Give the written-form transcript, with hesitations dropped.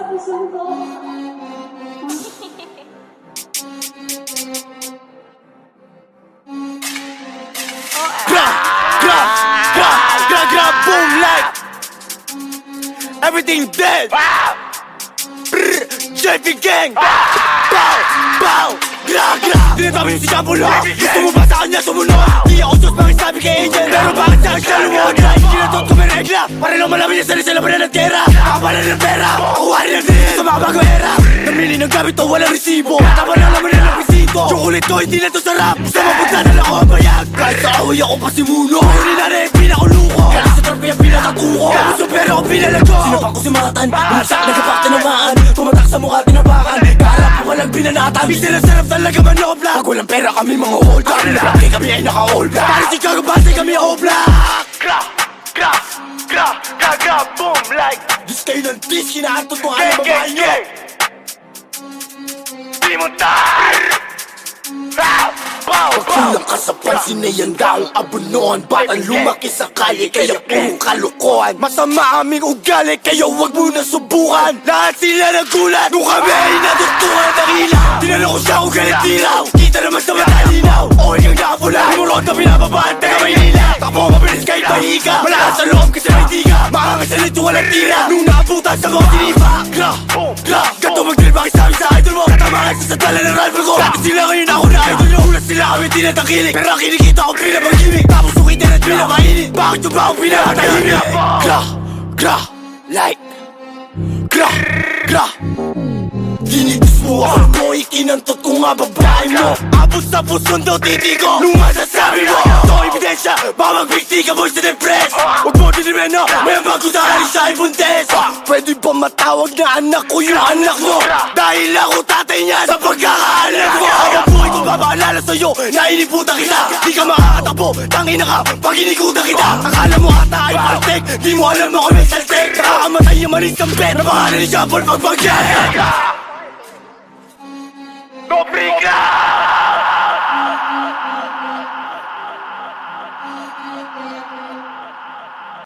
puso ko. Grab, boom like everything dead. JP gang. Bow, bow, gra. Tinatabi si Champulo. Gusto mo ba sa kanya sumunod? Di ako sus makisabi kay Angel, pero bakit sa akin siya lumuhod? Kinatot ko may regla para lang malamin niya sarili sa labanan ng tera. Kakapalan ng pera, kukuha rin ng din sa mga bagong era. Namili ng gamit to, walang resibo. Tama na laman na ng bisito. Chocolate ko, hindi na to sarap. Gusto mapunta na lang ako ang bayag. Kahit sa away ako pasimuno. Huli na rin, pinakuluko. Kaya sa trophy ang pinakatuko. Kamuso pero ako pinalago. Sinapak ko si Matan, bumagsak, nagapak tinamaan. Tumatak sa mukha, tinabakan. Kaharap ko walang binanatan. Bisa na sarap talaga manok black. Pag walang pera kami mga old black. Laki kami ay naka-all black. Para si Kagabase kami all black. Gra, boom like Diyos kayo ng dis, kinaantot mo ang babae nyo. Pimuntar! Pagkulang ka sa pansin na yan daong abunuan. Batang lumaki sa kalye kaya puro kalokohan. Masama aming ugali kaya wag mo na subukan. Lahat sila nagulat nung kami ay natutukan ng ilaw. Tinanong ko siya kung galit dilaw. Kita naman sa mata linaw. O ikaw nakapula, imurot na pinapabaan taga Maynila. Takbo mabilis kahit mahiga. Malakas sa loob kasi may tiga. Makakasalit walang tira. Nung naabutan sa mga tinipa. Gra, ganto mag-drill bakit sabi sa idol mo. Katamahan sa dala ng rifle ko. Dati sila ngayon ako na idol nyo. Ulat sila kami tinatakilik. Pero kinikita ko pinapag-gimik. Tapos sukitin at pinakainit. Bakit yung ba ako pinakatahimik? Gra, like Gra Tinitis mo ako mo, ikinantot ko nga babae mo. Abos sa puson daw titi ko nung masasabi mo. Ito ebidensya, baka magbigti ka boy sa depress. Huwag mo dinimeno, may bago sa kali sa ibuntes. Pwede ba matawag na anak ko yung anak mo? Dahil ako tatay niya sa pagkakaanak mo. Ang buhay ko babaalala sa'yo na iniputan kita. Di ka makakatakbo, tangina ka pag inikutan kita. Akala mo ata ay paltek, di mo alam ako may saltek. Nakakamatay yung manis kang bet na pangalan ni Shuffle pagbagyan. Go Priga!